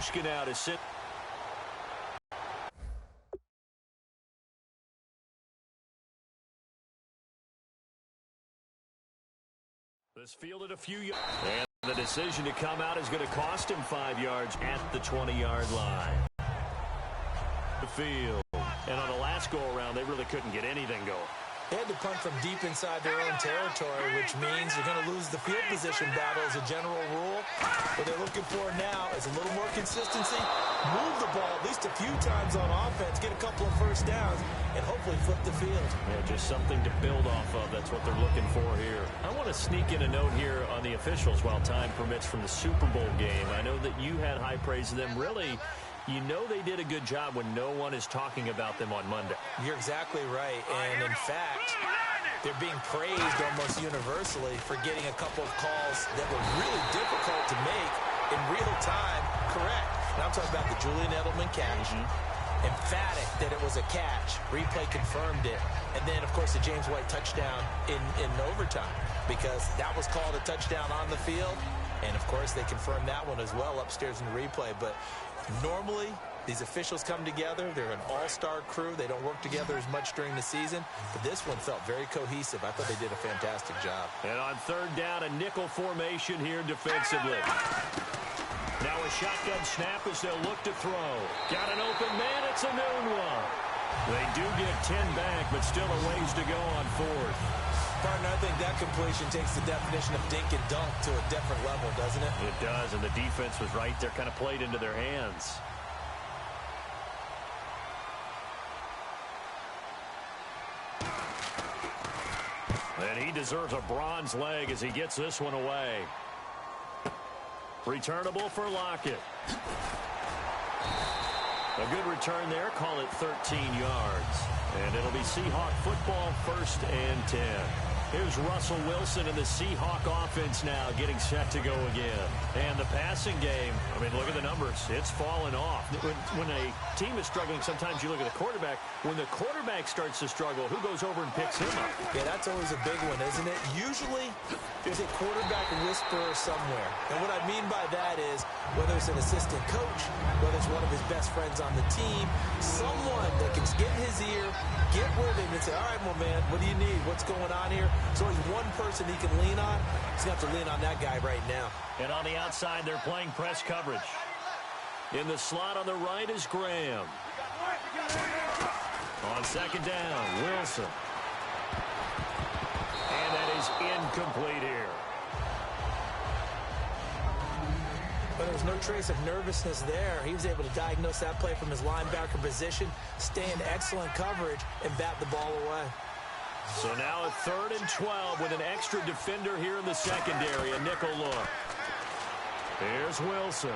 Pushkin out to sit. This fielded a few yards. And the decision to come out is going to cost him 5 yards at the 20-yard line. The field. And on the last go-around, they really couldn't get anything going. They had to punt from deep inside their own territory, which means you're going to lose the field position battle as a general rule. What they're looking for now is a little more consistency, move the ball at least a few times on offense, get a couple of first downs, and hopefully flip the field. Yeah, just something to build off of. That's what they're looking for here. I want to sneak in a note here on the officials while time permits from the Super Bowl game. I know that you had high praise of them. Really, you know they did a good job when no one is talking about them on Monday. You're exactly right. And, in fact, they're being praised almost universally for getting a couple of calls that were really difficult to make in real time correct. And I'm talking about the Julian Edelman catch. Emphatic that it was a catch. Replay confirmed it. And then, of course, the James White touchdown in overtime, because that was called a touchdown on the field. And, of course, they confirmed that one as well upstairs in the replay. But normally, these officials come together. They're an all-star crew. They don't work together as much during the season. But this one felt very cohesive. I thought they did a fantastic job. And on third down, a nickel formation here defensively. Now a shotgun snap as they'll look to throw. Got an open man. It's a noon one. They do get 10 back, but still a ways to go on fourth. Partner, I think that completion takes the definition of dink and dunk to a different level, doesn't it? It does, and the defense was right there, kind of played into their hands. And he deserves a bronze leg as he gets this one away. Returnable for Lockett. A good return there. Call it 13 yards. And it'll be Seahawk football, 1st and 10. Here's Russell Wilson in the Seahawk offense now getting set to go again. And the passing game, I mean, look at the numbers. It's fallen off. When a team is struggling, sometimes you look at the quarterback. When the quarterback starts to struggle, who goes over and picks him up? Yeah, that's always a big one, isn't it? Usually, there's a quarterback whisperer somewhere. And what I mean by that is, whether it's an assistant coach, whether it's one of his best friends on the team, someone that can get in his ear, get with him and say, all right, well, man, what do you need? What's going on here? So he's one person he can lean on. He's going to have to lean on that guy right now. And on the outside, they're playing press coverage. In the slot on the right is Graham. On second down, Wilson. And that is incomplete here. But there was no trace of nervousness there. He was able to diagnose that play from his linebacker position, stay in excellent coverage, and bat the ball away. So now a 3rd and 12 with an extra defender here in the secondary, a nickel look. Here's Wilson.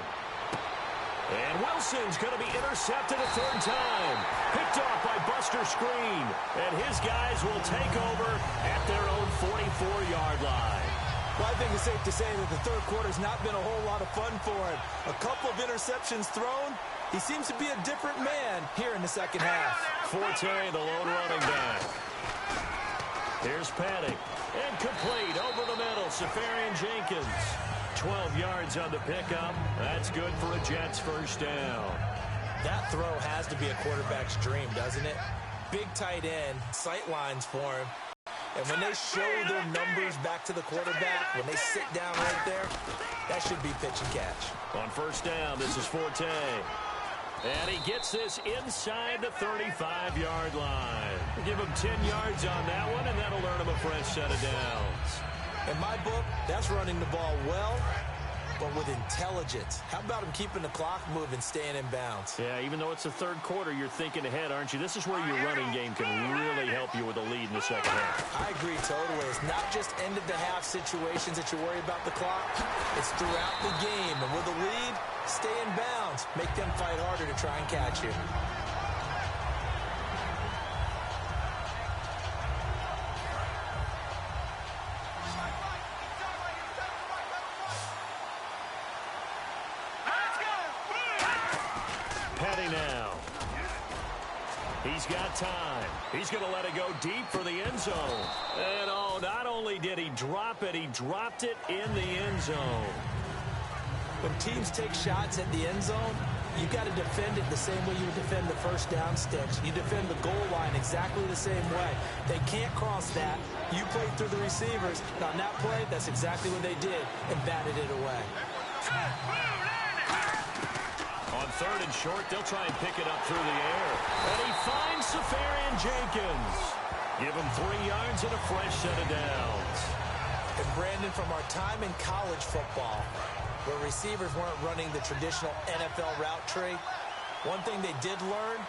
And Wilson's going to be intercepted a 3rd time. Picked off by Buster Screen. And his guys will take over at their own 44-yard line. Well, I think it's safe to say that the third quarter's not been a whole lot of fun for him. A couple of interceptions thrown. He seems to be a different man here in the second half. Forte, the lone running back. Here's Paddock. And complete over the middle. Safarian Jenkins. 12 yards on the pickup. That's good for a Jets first down. That throw has to be a quarterback's dream, doesn't it? Big tight end, sight lines for him. And when they show their numbers back to the quarterback, when they sit down right there, that should be pitch and catch. On first down, this is Forte. And he gets this inside the 35-yard line. Give him 10 yards on that one, and that'll earn him a fresh set of downs. In my book, that's running the ball well, but with intelligence. How about him keeping the clock moving, staying in bounds? Yeah, even though it's the third quarter, you're thinking ahead, aren't you? This is where your running game can really help you with a lead in the second half. I agree totally. It's not just end-of-the-half situations that you worry about the clock. It's throughout the game. And with a lead, stay in bounds. Make them fight harder to try and catch you. He's got time. He's going to let it go deep for the end zone. And not only did he drop it, he dropped it in the end zone. When teams take shots at the end zone, you got to defend it the same way you would defend the first down sticks. You defend the goal line exactly the same way. They can't cross that. You play through the receivers. On that play, that's exactly what they did and batted it away. On 3rd and short, they'll try and pick it up through the air. And he finds Safarian-Jenkins. Give him 3 yards and a fresh set of downs. And Brandon, from our time in college football, where receivers weren't running the traditional NFL route tree, one thing they did learn,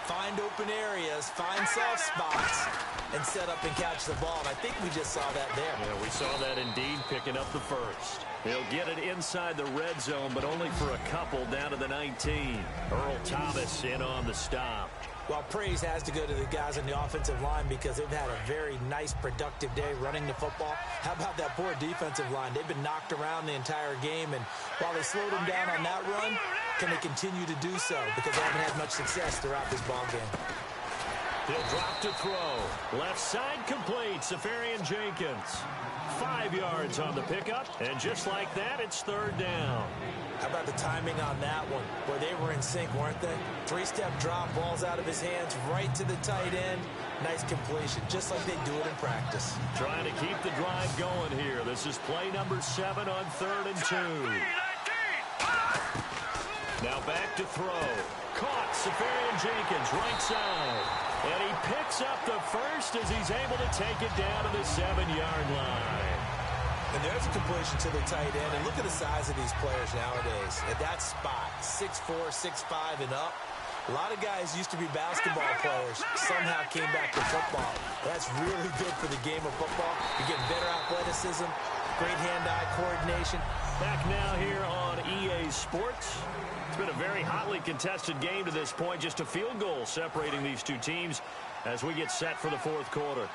find open areas, find soft spots, and set up and catch the ball. And I think we just saw that there. Yeah, we saw that indeed, picking up the first. He'll get it inside the red zone, but only for a couple down to the 19. Earl Thomas in on the stop. Well, praise has to go to the guys on the offensive line because they've had a very nice, productive day running the football. How about that poor defensive line? They've been knocked around the entire game, and while they slowed them down on that run, can they continue to do so? Because they haven't had much success throughout this ball game. He'll drop to throw. Left side complete. Safarian-Jenkins. 5 yards on the pickup, and just like that, it's 3rd down. How about the timing on that one? Boy, they were in sync, weren't they? 3-step drop, ball's out of his hands, right to the tight end. Nice completion, just like they do it in practice. Trying to keep the drive going here. This is play number 7 on 3rd and 2. Now back to throw. Caught, Safarian-Jenkins, right side. And he picks up the first as he's able to take it down to the 7-yard line. And there's a completion to the tight end. And look at the size of these players nowadays. At that spot, 6'4", 6'5", and up. A lot of guys used to be basketball players, somehow came back to football. That's really good for the game of football. You're getting better athleticism, great hand-eye coordination. Back now here on EA Sports. It's been a very hotly contested game to this point. Just a field goal separating these two teams as we get set for the 4th quarter.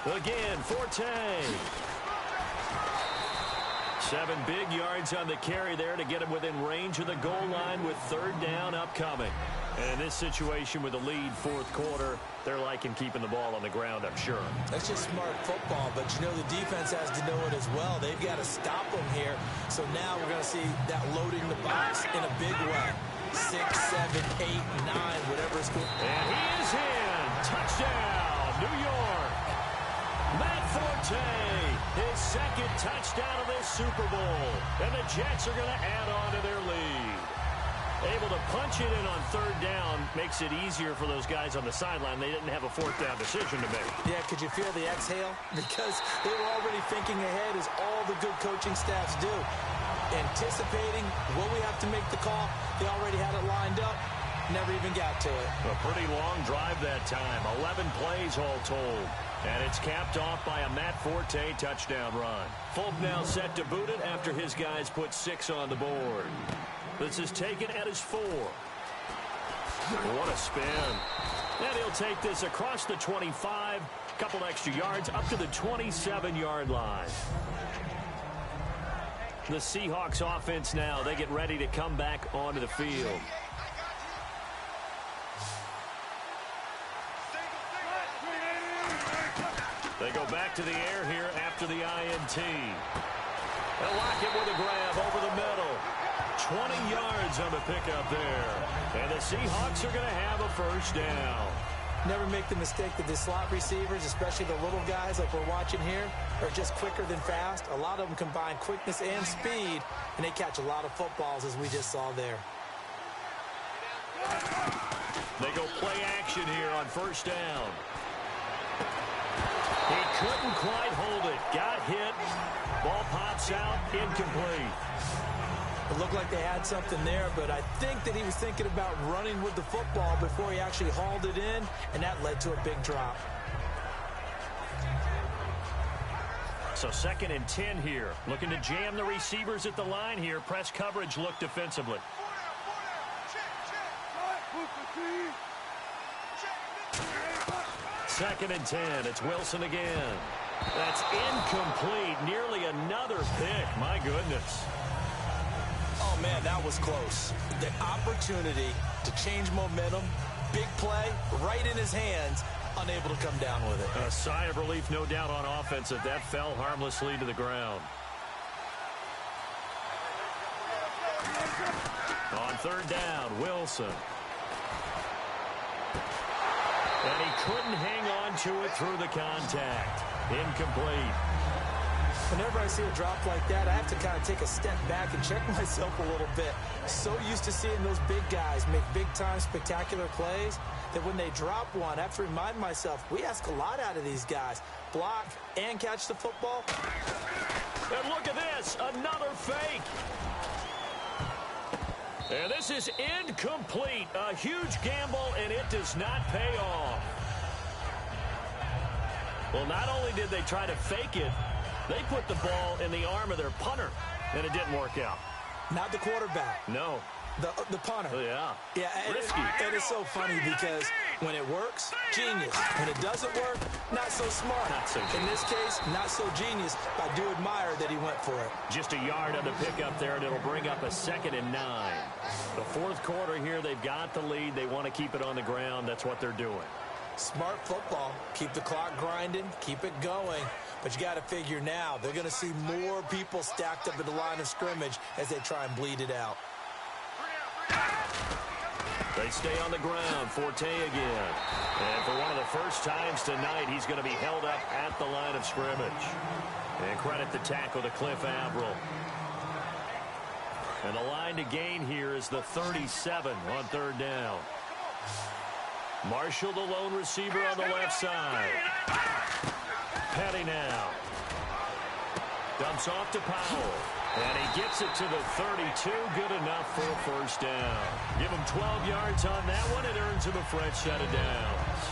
Again, Forte. 7 big yards on the carry there to get him within range of the goal line with 3rd down upcoming. And in this situation with the lead 4th quarter, they're liking keeping the ball on the ground, I'm sure. That's just smart football, but you know the defense has to know it as well. They've got to stop them here. So now we're going to see that loading the box in a big way. 6, 7, 8, 9, whatever it's going. And he is in. Touchdown, New York. Matt Forte, his 2nd touchdown of this Super Bowl. And the Jets are going to add on to their lead. Able to punch it in on 3rd down makes it easier for those guys on the sideline. They didn't have a 4th down decision to make. Yeah, could you feel the exhale? Because they were already thinking ahead, as all the good coaching staffs do. Anticipating, will we have to make the call? They already had it lined up. Never even got to it. A pretty long drive that time. 11 plays all told. And it's capped off by a Matt Forte touchdown run. Folk now set to boot it after his guys put 6 on the board. This is taken at his 4. What a spin. And he'll take this across the 25. Couple extra yards up to the 27-yard line. The Seahawks offense now, they get ready to come back onto the field. They go back to the air here after the INT. They'll lock it with a grab over the middle. 20 yards on the pickup there. And the Seahawks are going to have a 1st down. Never make the mistake that the slot receivers, especially the little guys like we're watching here, are just quicker than fast. A lot of them combine quickness and speed, and they catch a lot of footballs, as we just saw there. They go play action here on 1st down. He couldn't quite hold it. Got hit. Ball pops out. Incomplete. It looked like they had something there, but I think that he was thinking about running with the football before he actually hauled it in, and that led to a big drop. So 2nd and 10 here. Looking to jam the receivers at the line here. Press coverage look defensively. Second and 10. It's Wilson again. That's incomplete. Nearly another pick. My goodness. Oh, man, that was close. The opportunity to change momentum, big play, right in his hands. unable to come down with it. A sigh of relief, no doubt, on offense if that fell harmlessly to the ground. On third down, Wilson. And he couldn't hang on to it through the contact. Incomplete. Whenever I see a drop like that, I have to kind of take a step back and check myself a little bit. So used to seeing those big guys make big-time spectacular plays that when they drop one, I have to remind myself, we ask a lot out of these guys. Block and catch the football. And look at this, another fake. And this is incomplete. A huge gamble, and it does not pay off. Well, not only did they try to fake it, they put the ball in the arm of their punter, and it didn't work out. Not the quarterback. No. The punter. Oh, yeah. Yeah, Risky. And it's so funny because when it works, genius. When it doesn't work, not so smart. Not so genius. In this case, not so genius. I do admire that he went for it. Just a yard on the pickup there, and it'll bring up a 2nd and 9. The fourth quarter here, they've got the lead. They want to keep it on the ground. That's what they're doing. Smart football. Keep the clock grinding. Keep it going. But you got to figure now, they're going to see more people stacked up at the line of scrimmage as they try and bleed it out. They stay on the ground. Forte again. And for one of the first times tonight, he's going to be held up at the line of scrimmage. And credit the tackle to Cliff Averill. And the line to gain here is the 37 on third down. Marshall, the lone receiver on the left side. Petty now. Dumps off to Powell. And he gets it to the 32. Good enough for a first down. Give him 12 yards on that one. It earns him a fresh set of downs.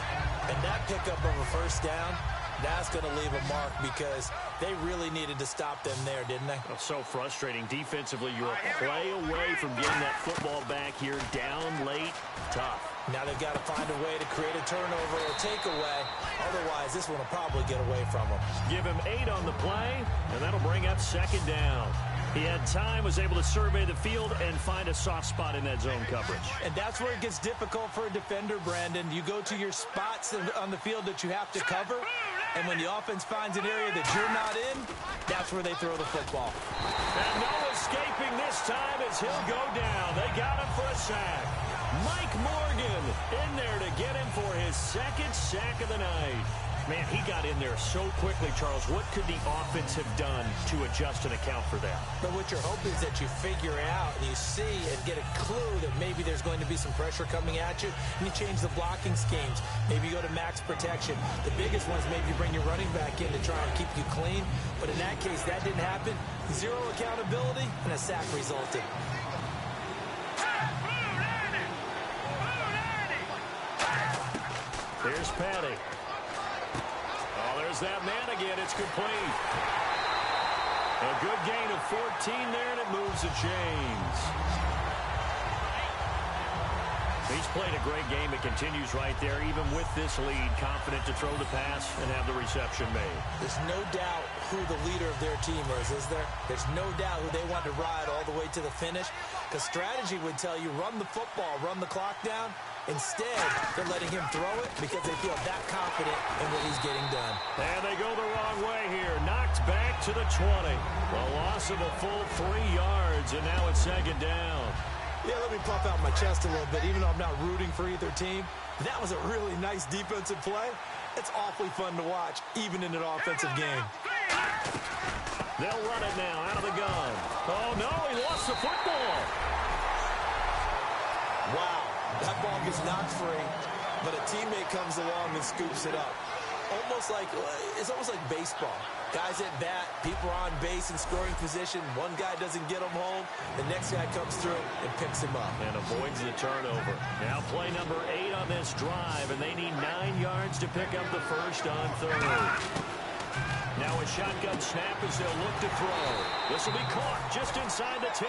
And that pickup of a first down, that's going to leave a mark because they really needed to stop them there, didn't they? It's so frustrating. Defensively, you're a play away from getting that football back here. Down late. Tough. Now they've got to find a way to create a turnover or takeaway. Otherwise, this one will probably get away from them. Give him 8 on the play, and that'll bring up 2nd down. He had time, was able to survey the field and find a soft spot in that zone coverage. And that's where it gets difficult for a defender, Brandon. You go to your spots on the field that you have to cover, and when the offense finds an area that you're not in, that's where they throw the football. And no escaping this time as he'll go down. They got him for a sack. Mike Morgan in there to get him for his 2nd sack of the night. Man, he got in there so quickly, Charles. What could the offense have done to adjust and account for that? But what you're hoping is that you figure out and you see and get a clue that maybe there's going to be some pressure coming at you, and you change the blocking schemes. Maybe you go to max protection. The biggest ones, maybe you bring your running back in to try and keep you clean. But in that case, that didn't happen. 0 accountability, and a sack resulted. Here's Petty. Oh, there's that man again. It's complete. A good gain of 14 there, and it moves the chains. He's played a great game. It continues right there, even with this lead, confident to throw the pass and have the reception made. There's no doubt who the leader of their team is there? There's no doubt who they want to ride all the way to the finish. Because strategy would tell you, run the football, run the clock down. Instead, they're letting him throw it because they feel that confident in what he's getting done. And they go the wrong way here. Knocked back to the 20. A loss of a full 3 yards, and now it's 2nd down. Yeah, let me puff out my chest a little bit, even though I'm not rooting for either team. That was a really nice defensive play. It's awfully fun to watch, even in an offensive game. They'll run it now out of the gun. Oh, no, he lost the football. Wow. That ball gets knocked free, but a teammate comes along and scoops it up. It's almost like baseball. Guys at bat, people are on base in scoring position. One guy doesn't get him home. The next guy comes through and picks him up. And avoids the turnover. Now play number 8 on this drive, and they need 9 yards to pick up the first on third. Now a shotgun snap as they'll look to throw. This will be caught just inside the 10.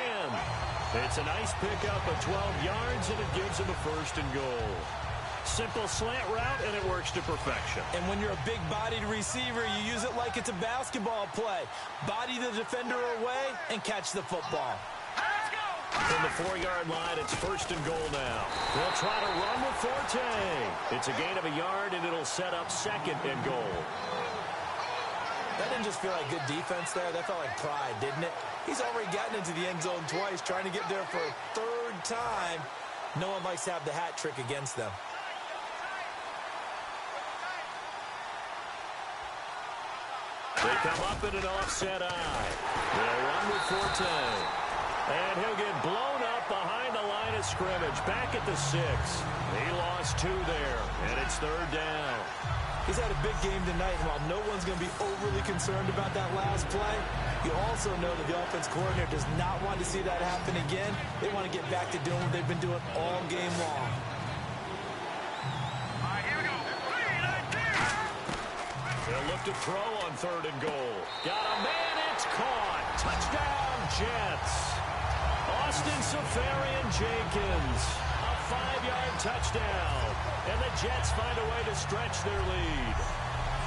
It's a nice pickup of 12 yards, and it gives them a 1st and goal. Simple slant route, and it works to perfection. And when you're a big-bodied receiver, you use it like it's a basketball play. Body the defender away and catch the football. Let's go. From the 4-yard line, it's 1st and goal now. They'll try to run with Forte. It's a gain of a yard, and it'll set up 2nd and goal. That didn't just feel like good defense there. That felt like pride, didn't it? He's already gotten into the end zone twice, trying to get there for a 3rd time. No one likes to have the hat trick against them. They come up in an offset eye. They'll run with Forte. And he'll get blown up behind the line of scrimmage. Back at the 6. He lost 2 there, and it's 3rd down. He's had a big game tonight, and while no one's going to be overly concerned about that last play, you also know that the offense coordinator does not want to see that happen again. They want to get back to doing what they've been doing all game long. They'll look to throw on 3rd and goal. Got a man, it's caught. Touchdown, Jets. Austin Safarian-Jenkins. A 5-yard touchdown. And the Jets find a way to stretch their lead.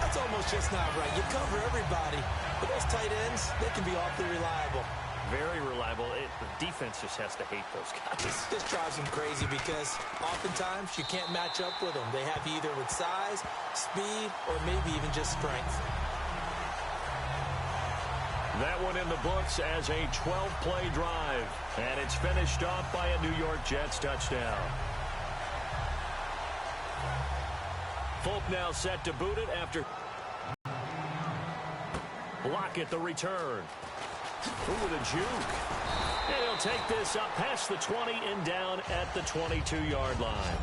That's almost just not right. You cover everybody. But those tight ends, they can be awfully reliable. Very reliable. The defense just has to hate those guys. This drives them crazy because oftentimes you can't match up with them. They have either with size, speed, or maybe even just strength. That one in the books as a 12-play drive. And it's finished off by a New York Jets touchdown. Folk now set to boot it after block at the return. Ooh, with a juke. And he'll take this up past the 20 and down at the 22-yard line.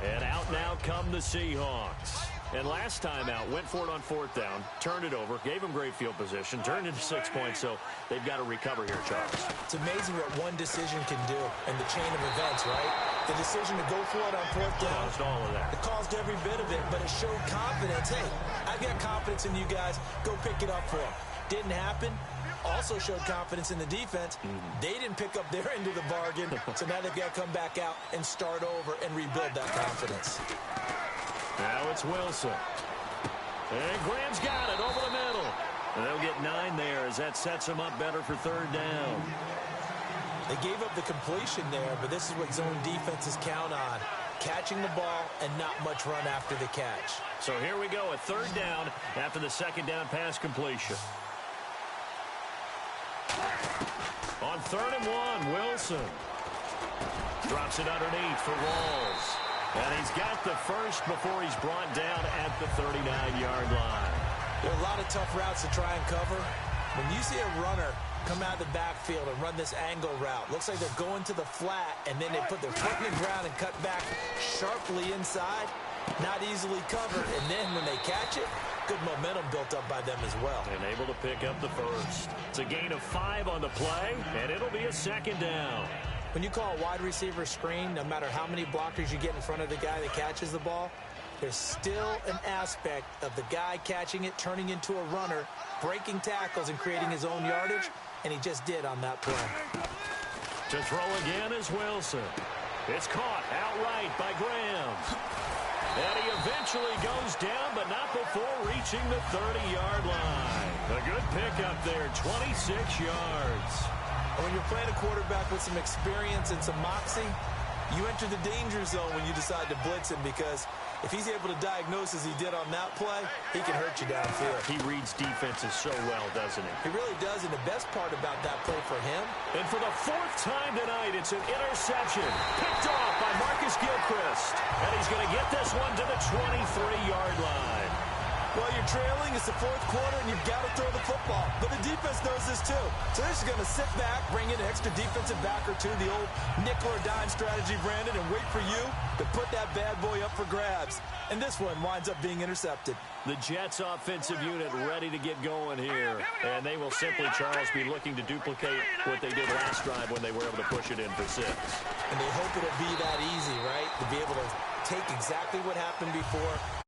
And out now come the Seahawks. And last time out, went for it on 4th down, turned it over, gave them great field position, turned into 6 points, so they've got to recover here, Charles. It's amazing what one decision can do in the chain of events, right? The decision to go for it on 4th down. Caused all of that. It caused every bit of it, but it showed confidence. Hey, I've got confidence in you guys. Go pick it up for them. Didn't happen. Also showed confidence in the defense. They didn't pick up their end of the bargain, so now they've got to come back out and start over and rebuild that confidence. Now it's Wilson. And Graham's got it over the middle. And they'll get 9 there as that sets them up better for 3rd down. They gave up the completion there, but this is what zone defenses count on. Catching the ball and not much run after the catch. So here we go, a 3rd down after the 2nd down pass completion. On 3rd and 1, Wilson. Drops it underneath for Walls. And he's got the first before he's brought down at the 39-yard line. There are a lot of tough routes to try and cover. When you see a runner come out of the backfield and run this angle route, looks like they're going to the flat, and then they put their foot in the ground and cut back sharply inside, not easily covered. And then when they catch it, good momentum built up by them as well. And able to pick up the first. It's a gain of 5 on the play, and it'll be a 2nd down. When you call a wide receiver screen, no matter how many blockers you get in front of the guy that catches the ball, there's still an aspect of the guy catching it, turning into a runner, breaking tackles and creating his own yardage, and he just did on that play. To throw again is Wilson. It's caught outright by Graham. And he eventually goes down, but not before reaching the 30-yard line. A good pickup there, 26 yards. When you're playing a quarterback with some experience and some moxie, you enter the danger zone when you decide to blitz him, because if he's able to diagnose as he did on that play, he can hurt you downfield. He reads defenses so well, doesn't he? He really does, and the best part about that play for him. And for the 4th time tonight, it's an interception. Picked off by Marcus Gilchrist. And he's going to get this one to the 23-yard line. Well, you're trailing. It's the 4th quarter, and you've got to throw the football. But the defense knows this, too. So they're just going to sit back, bring in an extra defensive back or two, the old nickel or dime strategy, Brandon, and wait for you to put that bad boy up for grabs. And this one winds up being intercepted. The Jets offensive unit ready to get going here. And they will simply, Charles, be looking to duplicate what they did last drive when they were able to push it in for 6. And they hope it'll be that easy, right? To be able to take exactly what happened before